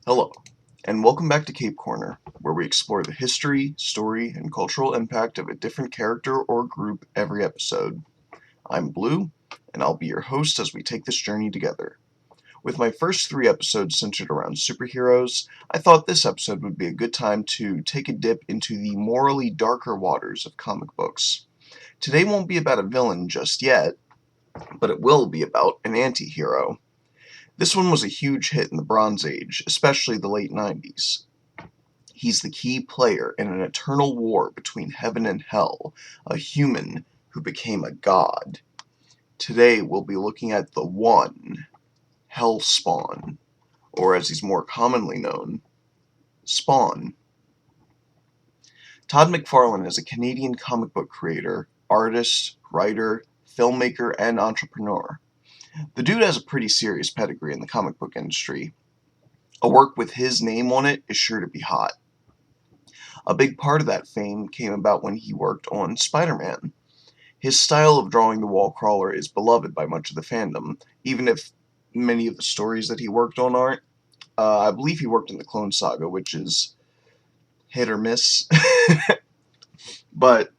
Hello, and welcome back to Cape Corner, where we explore the history, story, and cultural impact of a different character or group every episode. I'm Blue, and I'll be your host as we take this journey together. With my first three episodes centered around superheroes, I thought this episode would be a good time to take a dip into the morally darker waters of comic books. Today won't be about a villain just yet, but it will be about an anti-hero. This one was a huge hit in the Bronze Age, especially the late 90s. He's the key player in an eternal war between heaven and hell, a human who became a god. Today we'll be looking at the One, Hellspawn, or as he's more commonly known, Spawn. Todd McFarlane is a Canadian comic book creator, artist, writer, filmmaker, and entrepreneur. The dude has a pretty serious pedigree in the comic book industry. A work with his name on it is sure to be hot. A big part of that fame came about when he worked on Spider-Man. His style of drawing the wall crawler is beloved by much of the fandom, even if many of the stories that he worked on aren't. I believe he worked in the Clone Saga, which is hit or miss. But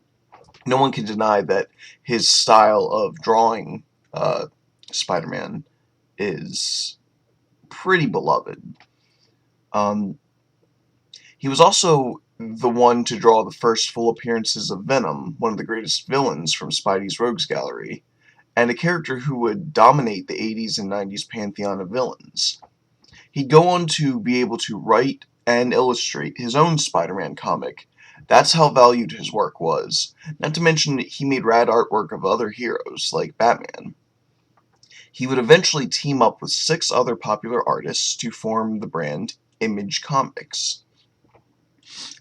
no one can deny that his style of drawing Spider-Man is pretty beloved. He was also the one to draw the first full appearances of Venom, one of the greatest villains from Spidey's Rogues Gallery, and a character who would dominate the 80s and 90s pantheon of villains. He'd go on to be able to write and illustrate his own Spider-Man comic. That's how valued his work was. Not to mention, he made rad artwork of other heroes, like Batman. He would eventually team up with 6 other popular artists to form the brand Image Comics.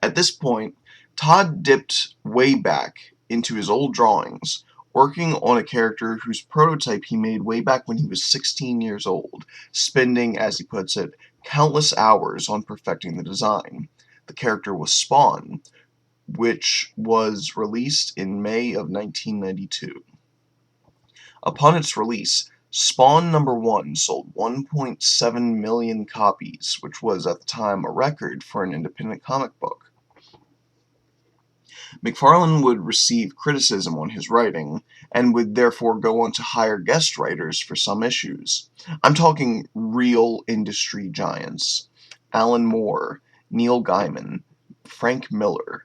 At this point, Todd dipped way back into his old drawings, working on a character whose prototype he made way back when he was 16 years old, spending, as he puts it, countless hours on perfecting the design. The character was Spawn, which was released in May of 1992. Upon its release, Spawn number 1 sold 1.7 million copies, which was at the time a record for an independent comic book. McFarlane would receive criticism on his writing, and would therefore go on to hire guest writers for some issues. I'm talking real industry giants. Alan Moore, Neil Gaiman, Frank Miller.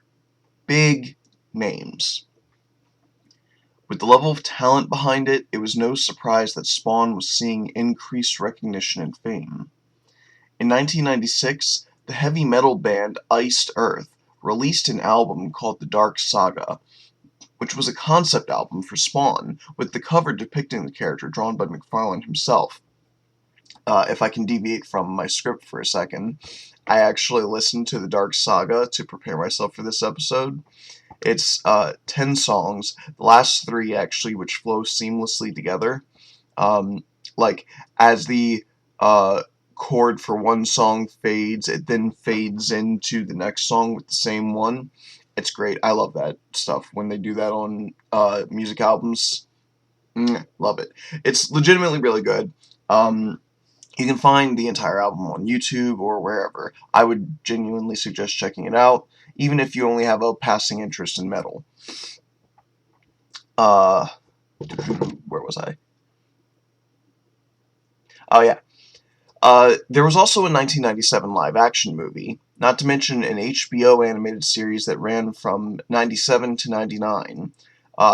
Big names. With the level of talent behind it, it was no surprise that Spawn was seeing increased recognition and fame. In 1996, the heavy metal band Iced Earth released an album called The Dark Saga, which was a concept album for Spawn, with the cover depicting the character drawn by McFarlane himself. If I can deviate from my script for a second, I actually listened to The Dark Saga to prepare myself for this episode. It's 10 songs, the last 3 actually, which flow seamlessly together. Like, as the chord for one song fades, it then fades into the next song with the same one. It's great. I love that stuff when they do that on music albums. Love it. It's legitimately really good. You can find the entire album on YouTube or wherever. I would genuinely suggest checking it out, even if you only have a passing interest in metal. Where was I? Oh yeah. There was also a 1997 live-action movie, not to mention an HBO animated series that ran from 97 to 99.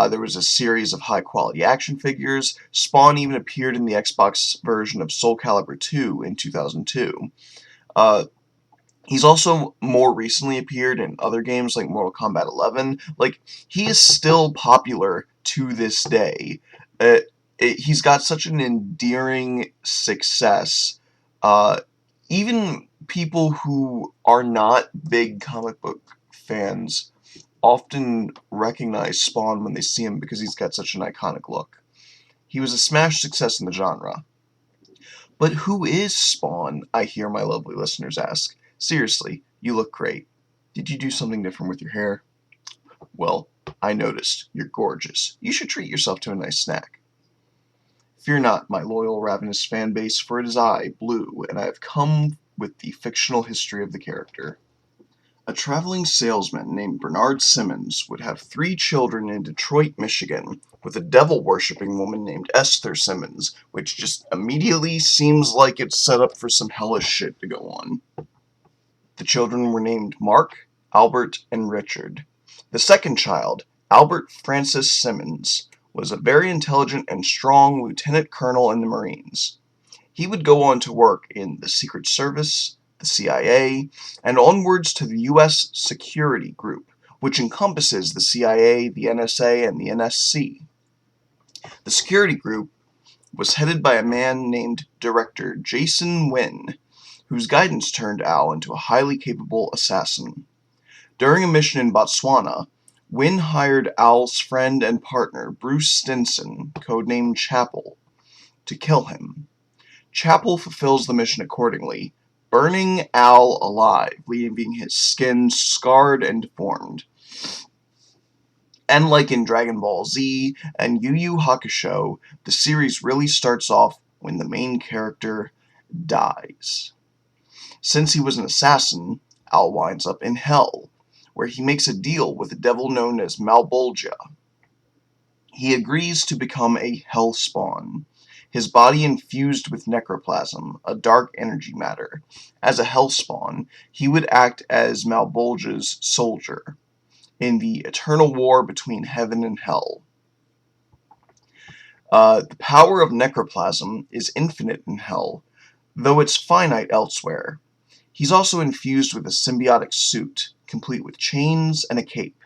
There was a series of high-quality action figures. Spawn even appeared in the Xbox version of Soul Calibur 2 in 2002. He's also more recently appeared in other games like Mortal Kombat 11. Like, he is still popular to this day. He's got such an endearing success. Even people who are not big comic book fans often recognize Spawn when they see him because he's got such an iconic look. He was a smash success in the genre. But who is Spawn, I hear my lovely listeners ask. Seriously, you look great. Did you do something different with your hair? Well, I noticed. You're gorgeous. You should treat yourself to a nice snack. Fear not, my loyal, ravenous fan base, for it is I, Blue, and I have come with the fictional history of the character. A traveling salesman named Bernard Simmons would have 3 children in Detroit, Michigan, with a devil-worshipping woman named Esther Simmons, which just immediately seems like it's set up for some hellish shit to go on. The children were named Mark, Albert, and Richard. The second child, Albert Francis Simmons, was a very intelligent and strong lieutenant colonel in the Marines. He would go on to work in the Secret Service, the CIA, and onwards to the U.S. Security Group, which encompasses the CIA, the NSA, and the NSC. The Security Group was headed by a man named Director Jason Wynn, whose guidance turned Al into a highly capable assassin. During a mission in Botswana, Wynn hired Al's friend and partner, Bruce Stinson, codenamed Chapel, to kill him. Chapel fulfills the mission accordingly, burning Al alive, leaving his skin scarred and deformed. And like in Dragon Ball Z and Yu Yu Hakusho, the series really starts off when the main character dies. Since he was an assassin, Al winds up in hell, where he makes a deal with a devil known as Malbolgia. He agrees to become a hell spawn, his body infused with necroplasm, a dark energy matter. As a hell spawn, he would act as Malbolgia's soldier in the eternal war between heaven and hell. The power of necroplasm is infinite in hell, though it's finite elsewhere. He's also infused with a symbiotic suit, complete with chains and a cape.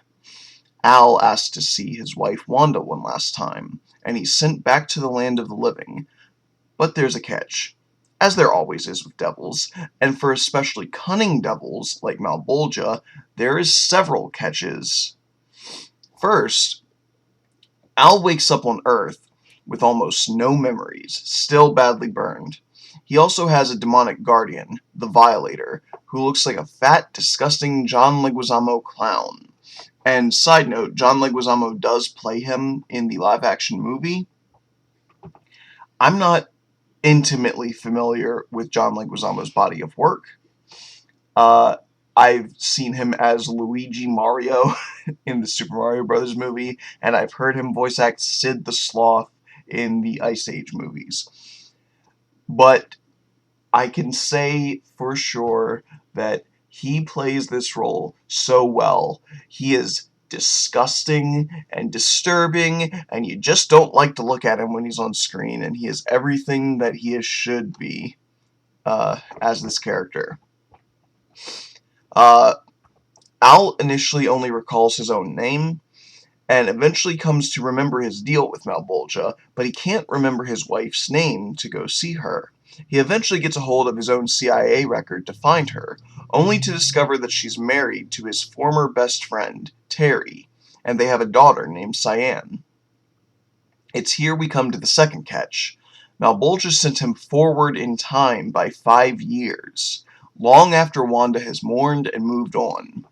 Al asks to see his wife Wanda one last time, and he's sent back to the land of the living. But there's a catch, as there always is with devils, and for especially cunning devils like Malbolgia, there is several catches. First, Al wakes up on Earth with almost no memories, still badly burned. He also has a demonic guardian, the Violator, who looks like a fat, disgusting John Leguizamo clown. And side note, John Leguizamo does play him in the live-action movie. I'm not intimately familiar with John Leguizamo's body of work. I've seen him as Luigi Mario in the Super Mario Bros. Movie, and I've heard him voice act Sid the Sloth in the Ice Age movies. But I can say for sure that he plays this role so well. He is disgusting and disturbing, and you just don't like to look at him when he's on screen, and he is everything that he should be as this character. Al initially only recalls his own name, and eventually comes to remember his deal with Malbolgia, but he can't remember his wife's name to go see her. He eventually gets a hold of his own CIA record to find her, only to discover that she's married to his former best friend, Terry, and they have a daughter named Cyan. It's here we come to the second catch. Malbolgia sent him forward in time by 5 years, long after Wanda has mourned and moved on.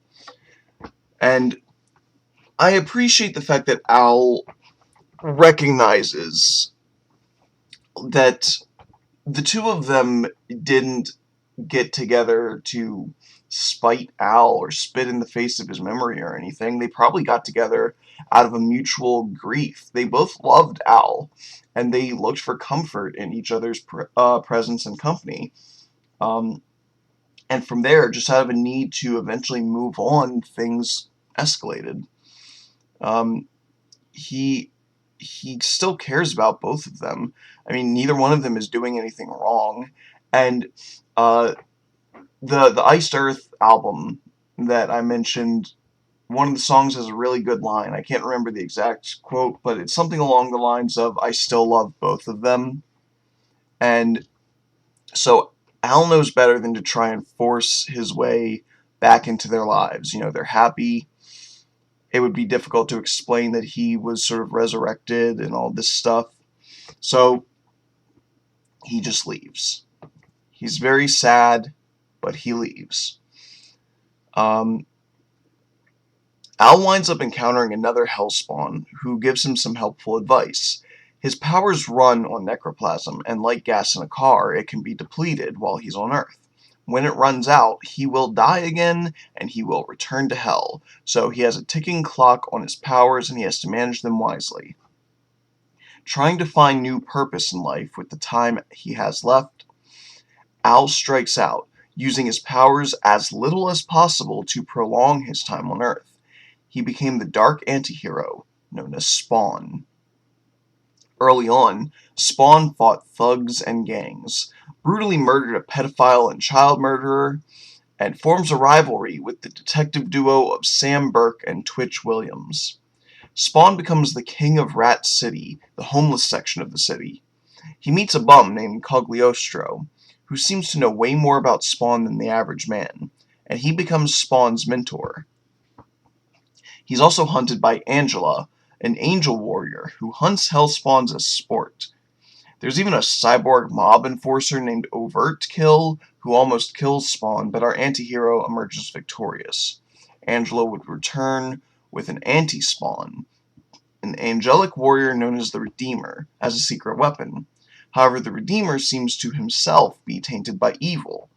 And I appreciate the fact that Al recognizes that the two of them didn't get together to spite Al or spit in the face of his memory or anything. They probably got together out of a mutual grief. They both loved Al, and they looked for comfort in each other's presence and company. And from there, just out of a need to eventually move on, things escalated. He still cares about both of them. I mean, neither one of them is doing anything wrong. And the Iced Earth album that I mentioned, one of the songs has a really good line. I can't remember the exact quote, but it's something along the lines of, "I still love both of them." And so Al knows better than to try and force his way back into their lives. You know, they're happy. It would be difficult to explain that he was sort of resurrected and all this stuff. So he just leaves. He's very sad, but he leaves. Al winds up encountering another Hellspawn who gives him some helpful advice. His powers run on necroplasm, and like gas in a car, it can be depleted while he's on Earth. When it runs out, he will die again, and he will return to hell. So he has a ticking clock on his powers, and he has to manage them wisely. Trying to find new purpose in life with the time he has left, Al strikes out, using his powers as little as possible to prolong his time on Earth. He became the dark antihero known as Spawn. Early on, Spawn fought thugs and gangs, brutally murdered a pedophile and child murderer, and forms a rivalry with the detective duo of Sam Burke and Twitch Williams. Spawn becomes the king of Rat City, the homeless section of the city. He meets a bum named Cogliostro, who seems to know way more about Spawn than the average man, and he becomes Spawn's mentor. He's also hunted by Angela, an angel warrior who hunts hellspawns as sport. There's even a cyborg mob enforcer named Overt Kill who almost kills Spawn, but our antihero emerges victorious. Angela would return with an anti-Spawn, an angelic warrior known as the Redeemer, as a secret weapon. However, the Redeemer seems to himself be tainted by evil,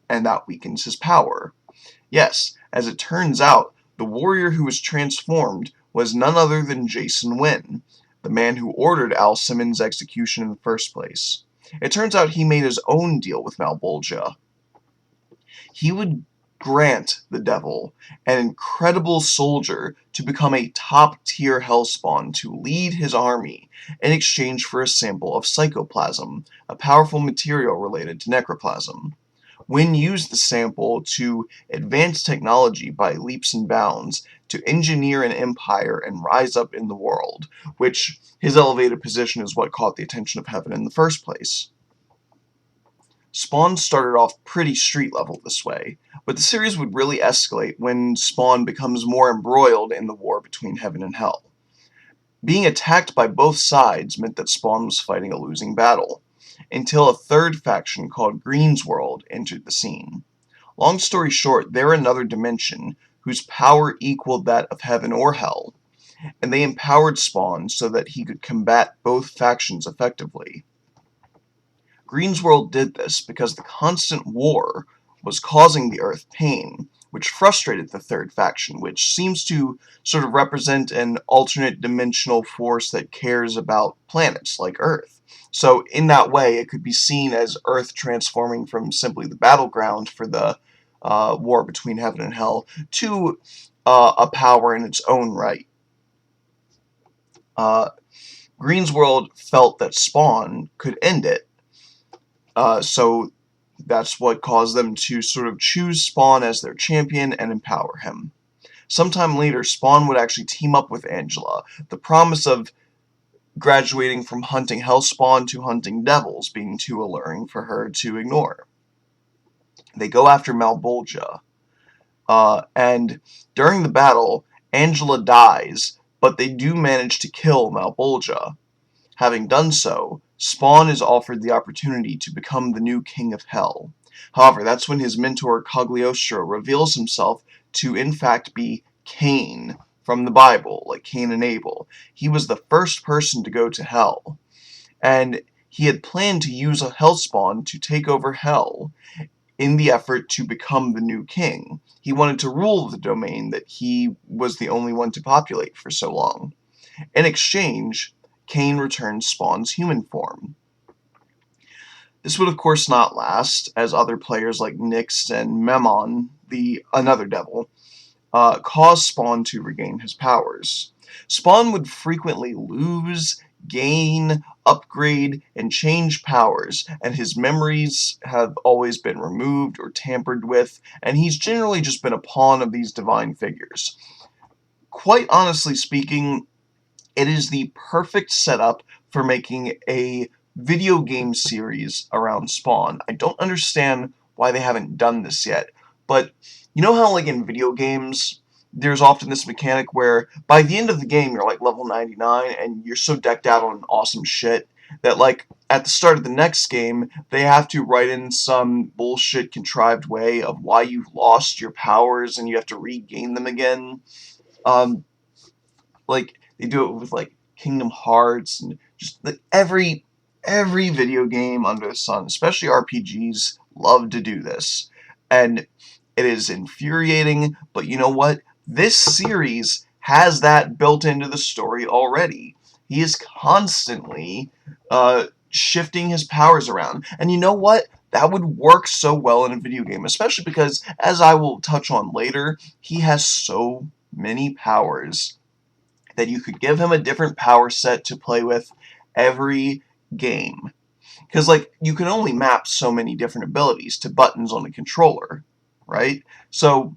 and that weakens his power. Yes, as it turns out, the warrior who was transformed was none other than Jason Wynn, the man who ordered Al Simmons' execution in the first place. It turns out he made his own deal with Malebolgia. He would grant the devil an incredible soldier to become a top-tier hellspawn to lead his army in exchange for a sample of psychoplasm, a powerful material related to necroplasm. Wynn used the sample to advance technology by leaps and bounds to engineer an empire and rise up in the world, which his elevated position is what caught the attention of Heaven in the first place. Spawn started off pretty street level this way, but the series would really escalate when Spawn becomes more embroiled in the war between Heaven and Hell. Being attacked by both sides meant that Spawn was fighting a losing battle, until a third faction called Green's World entered the scene. Long story short, they're another dimension whose power equaled that of Heaven or Hell, and they empowered Spawn so that he could combat both factions effectively. Green's World did this because the constant war was causing the Earth pain, which frustrated the third faction, which seems to sort of represent an alternate dimensional force that cares about planets like Earth. So in that way, it could be seen as Earth transforming from simply the battleground for the war between Heaven and Hell to a power in its own right. Green's World felt that Spawn could end it, so that's what caused them to sort of choose Spawn as their champion and empower him. Sometime later, Spawn would actually team up with Angela, the promise of graduating from hunting hellspawn to hunting devils being too alluring for her to ignore. They go after Malebolgia, and during the battle, Angela dies, but they do manage to kill Malebolgia. Having done so, Spawn is offered the opportunity to become the new King of Hell. However, that's when his mentor Cogliostro reveals himself to in fact be Cain from the Bible, like Cain and Abel. He was the first person to go to Hell, and he had planned to use a Hellspawn to take over Hell in the effort to become the new king. He wanted to rule the domain that he was the only one to populate for so long. In exchange, Cain returns Spawn's human form. This would of course not last, as other players like Nyx and Memon, another devil, caused Spawn to regain his powers. Spawn would frequently lose, gain, upgrade, and change powers, and his memories have always been removed or tampered with, and he's generally just been a pawn of these divine figures. Quite honestly speaking, it is the perfect setup for making a video game series around Spawn. I don't understand why they haven't done this yet, but you know how like in video games, there's often this mechanic where by the end of the game you're like level 99 and you're so decked out on awesome shit that like at the start of the next game they have to write in some bullshit contrived way of why you've lost your powers and you have to regain them again. Like they do it with like Kingdom Hearts and just like every video game under the sun, especially RPGs, love to do this. And it is infuriating, but you know what? This series has that built into the story already. He is constantly shifting his powers around. And you know what? That would work so well in a video game, especially because, as I will touch on later, he has so many powers that you could give him a different power set to play with every game. Because, like, you can only map so many different abilities to buttons on a controller, right? So,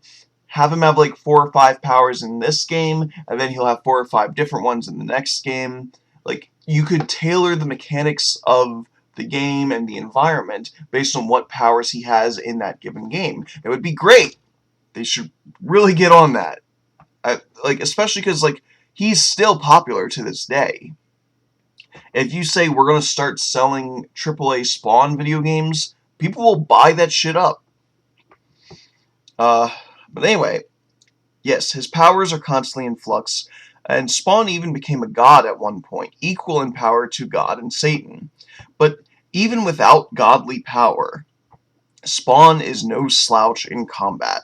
have him have, like, 4 or 5 powers in this game, and then he'll have 4 or 5 different ones in the next game. Like, you could tailor the mechanics of the game and the environment based on what powers he has in that given game. It would be great. They should really get on that. Like, especially because, like, he's still popular to this day. If you say we're going to start selling AAA Spawn video games, people will buy that shit up. But anyway, yes, his powers are constantly in flux, and Spawn even became a god at one point, equal in power to God and Satan. But even without godly power, Spawn is no slouch in combat.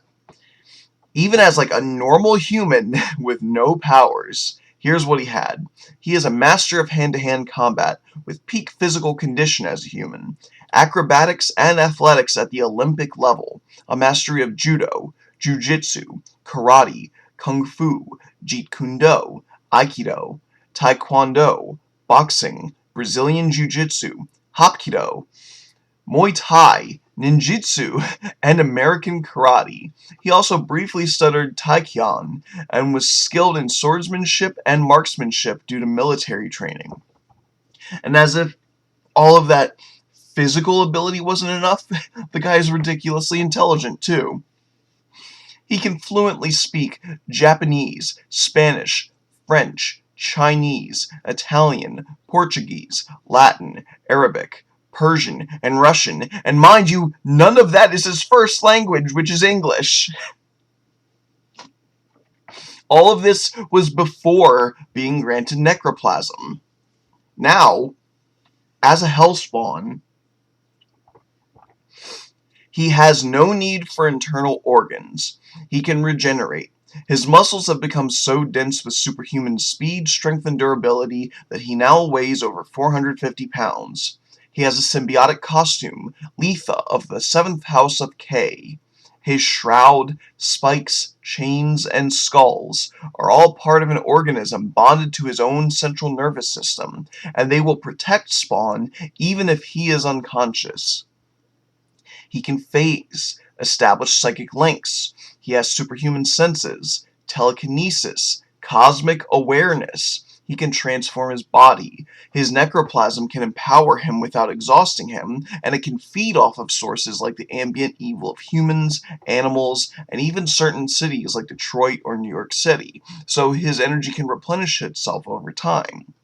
Even as like a normal human with no powers, here's what he had. He is a master of hand-to-hand combat with peak physical condition as a human, acrobatics and athletics at the Olympic level, a mastery of judo, jiu-jitsu, karate, kung fu, jeet kune do, aikido, taekwondo, boxing, Brazilian jiu-jitsu, hapkido, Muay Thai, ninjutsu, and American karate. He also briefly studied taekwondo and was skilled in swordsmanship and marksmanship due to military training. And as if all of that physical ability wasn't enough, the guy is ridiculously intelligent too. He can fluently speak Japanese, Spanish, French, Chinese, Italian, Portuguese, Latin, Arabic, Persian, and Russian, and mind you, none of that is his first language, which is English. All of this was before being granted necroplasm. Now, as a Hellspawn, he has no need for internal organs. He can regenerate. His muscles have become so dense with superhuman speed, strength, and durability that he now weighs over 450 pounds. He has a symbiotic costume, Letha of the 7th House of K. His shroud, spikes, chains, and skulls are all part of an organism bonded to his own central nervous system, and they will protect Spawn even if he is unconscious. He can phase, establish psychic links. He has superhuman senses, telekinesis, cosmic awareness. He can transform his body. His necroplasm can empower him without exhausting him, and it can feed off of sources like the ambient evil of humans, animals, and even certain cities like Detroit or New York City, so his energy can replenish itself over time.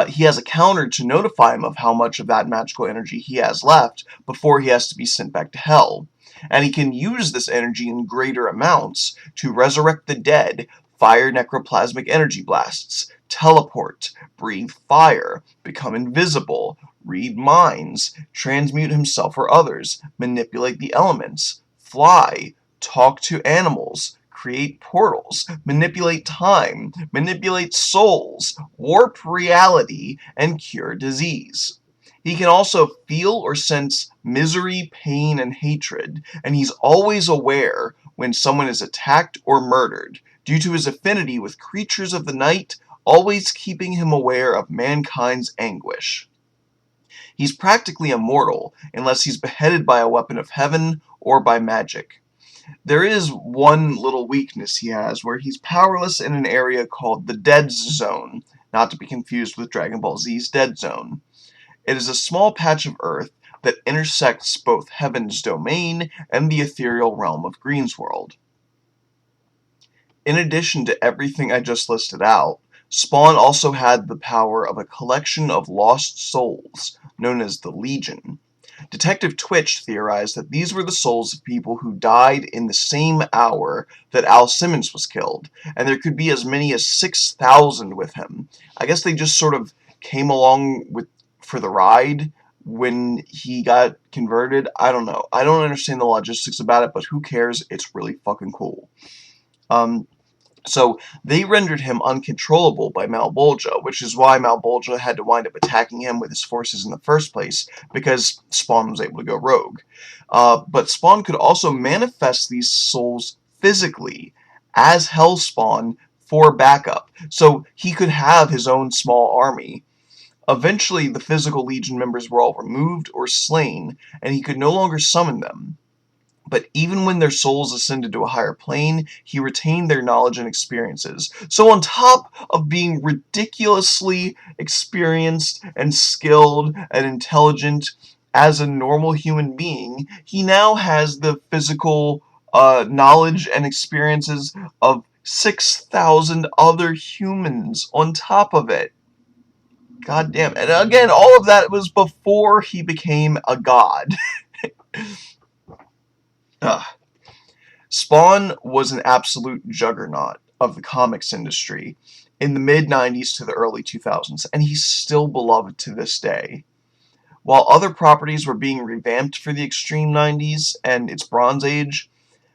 He has a counter to notify him of how much of that magical energy he has left before he has to be sent back to hell. And he can use this energy in greater amounts to resurrect the dead, fire necroplasmic energy blasts, teleport, breathe fire, become invisible, read minds, transmute himself or others, manipulate the elements, fly, talk to animals, create portals, manipulate time, manipulate souls, warp reality, and cure disease. He can also feel or sense misery, pain, and hatred, and he's always aware when someone is attacked or murdered, due to his affinity with creatures of the night, always keeping him aware of mankind's anguish. He's practically immortal, unless he's beheaded by a weapon of heaven or by magic. There is one little weakness he has, where he's powerless in an area called the Dead Zone, not to be confused with Dragon Ball Z's Dead Zone. It is a small patch of Earth that intersects both Heaven's domain and the ethereal realm of Greensworld. In addition to everything I just listed out, Spawn also had the power of a collection of lost souls, known as the Legion. Detective Twitch theorized that these were the souls of people who died in the same hour that Al Simmons was killed, and there could be as many as 6,000 with him. I guess they just sort of came along for the ride, when he got converted. I don't know. I don't understand the logistics about it, but who cares? It's really fucking cool. So they rendered him uncontrollable by Malbolgia, which is why Malbolgia had to wind up attacking him with his forces in the first place, because Spawn was able to go rogue. But Spawn could also manifest these souls physically as Hellspawn for backup, so he could have his own small army. Eventually, the physical Legion members were all removed or slain, and he could no longer summon them. But even when their souls ascended to a higher plane, he retained their knowledge and experiences. So on top of being ridiculously experienced and skilled and intelligent as a normal human being, he now has the physical knowledge and experiences of 6,000 other humans on top of it. God damn. And again, all of that was before he became a god. Spawn was an absolute juggernaut of the comics industry in the mid-90s to the early 2000s, and he's still beloved to this day. While other properties were being revamped for the extreme 90s and its Bronze Age,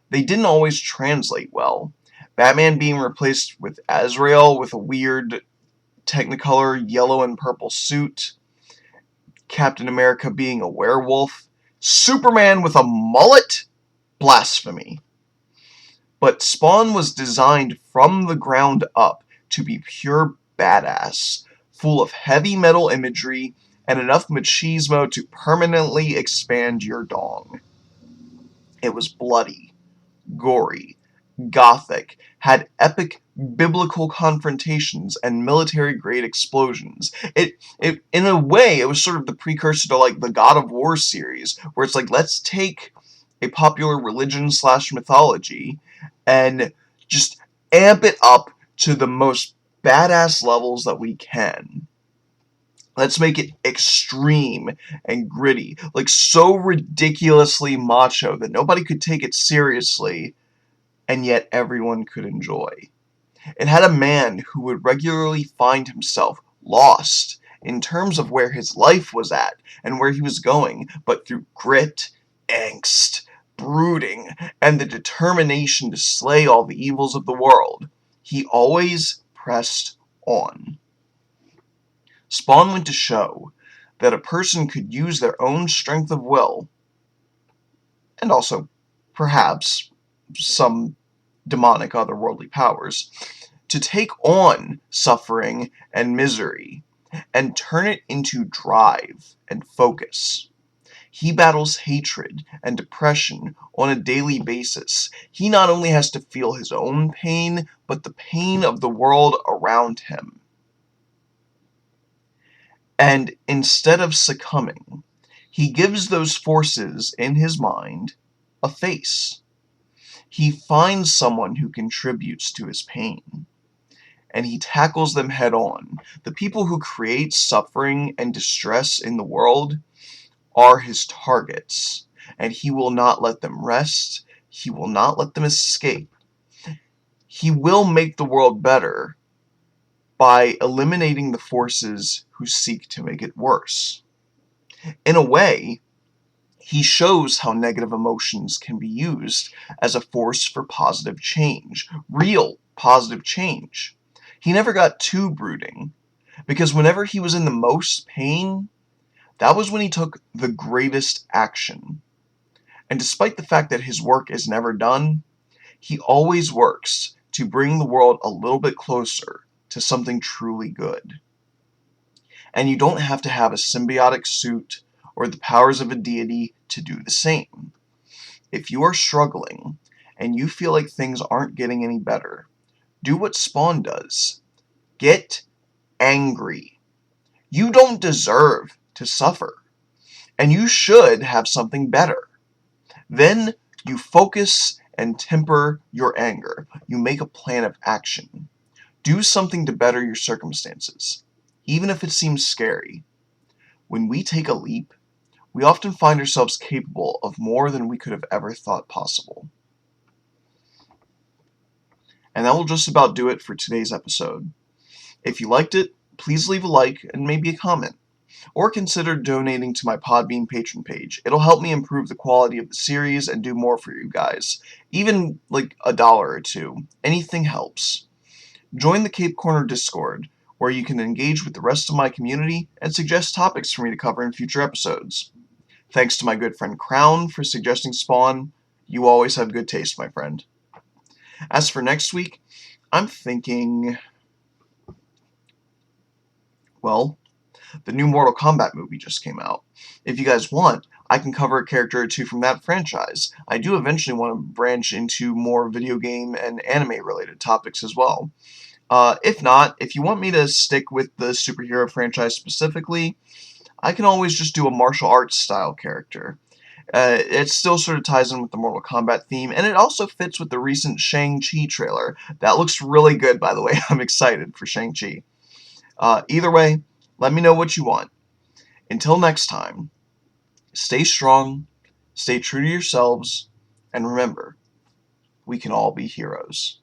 they didn't always translate well. Batman being replaced with Azrael with a weird Technicolor yellow and purple suit, Captain America being a werewolf, Superman with a mullet? Blasphemy. But Spawn was designed from the ground up to be pure badass, full of heavy metal imagery and enough machismo to permanently expand your dong. It was bloody, gory, gothic, had epic biblical confrontations and military-grade explosions. In a way, it was sort of the precursor to like the God of War series, where it's like, let's take a popular religion / mythology and just amp it up to the most badass levels that we can. Let's make it extreme and gritty, like so ridiculously macho that nobody could take it seriously, and yet everyone could enjoy. It had a man who would regularly find himself lost in terms of where his life was at and where he was going, but through grit, angst, brooding, and the determination to slay all the evils of the world, he always pressed on. Spawn went to show that a person could use their own strength of will, and also, perhaps, some demonic otherworldly powers, to take on suffering and misery and turn it into drive and focus. He battles hatred and depression on a daily basis. He not only has to feel his own pain, but the pain of the world around him. And instead of succumbing, he gives those forces in his mind a face. He finds someone who contributes to his pain, and he tackles them head on. The people who create suffering and distress in the world are his targets, and he will not let them rest. He will not let them escape. He will make the world better by eliminating the forces who seek to make it worse. In a way, he shows how negative emotions can be used as a force for positive change, real positive change. He never got too brooding, because whenever he was in the most pain, that was when he took the greatest action. And despite the fact that his work is never done, he always works to bring the world a little bit closer to something truly good. And you don't have to have a symbiotic suit or the powers of a deity to do the same. If you are struggling and you feel like things aren't getting any better, do what Spawn does. Get angry. You don't deserve to suffer, and you should have something better. Then you focus and temper your anger. You make a plan of action. Do something to better your circumstances, even if it seems scary. When we take a leap, we often find ourselves capable of more than we could have ever thought possible. And that will just about do it for today's episode. If you liked it, please leave a like and maybe a comment. Or consider donating to my Podbean patron page. It'll help me improve the quality of the series and do more for you guys. Even like $1 or $2. Anything helps. Join the Cape Corner Discord, where you can engage with the rest of my community and suggest topics for me to cover in future episodes. Thanks to my good friend Crown for suggesting Spawn. You always have good taste, my friend. As for next week, I'm thinking, well, the new Mortal Kombat movie just came out. If you guys want, I can cover a character or two from that franchise. I do eventually want to branch into more video game and anime related topics as well. If not, if you want me to stick with the superhero franchise specifically, I can always just do a martial arts style character. It still sort of ties in with the Mortal Kombat theme, and it also fits with the recent Shang-Chi trailer. That looks really good, by the way. I'm excited for Shang-Chi. Either way, let me know what you want. Until next time, stay strong, stay true to yourselves, and remember, we can all be heroes.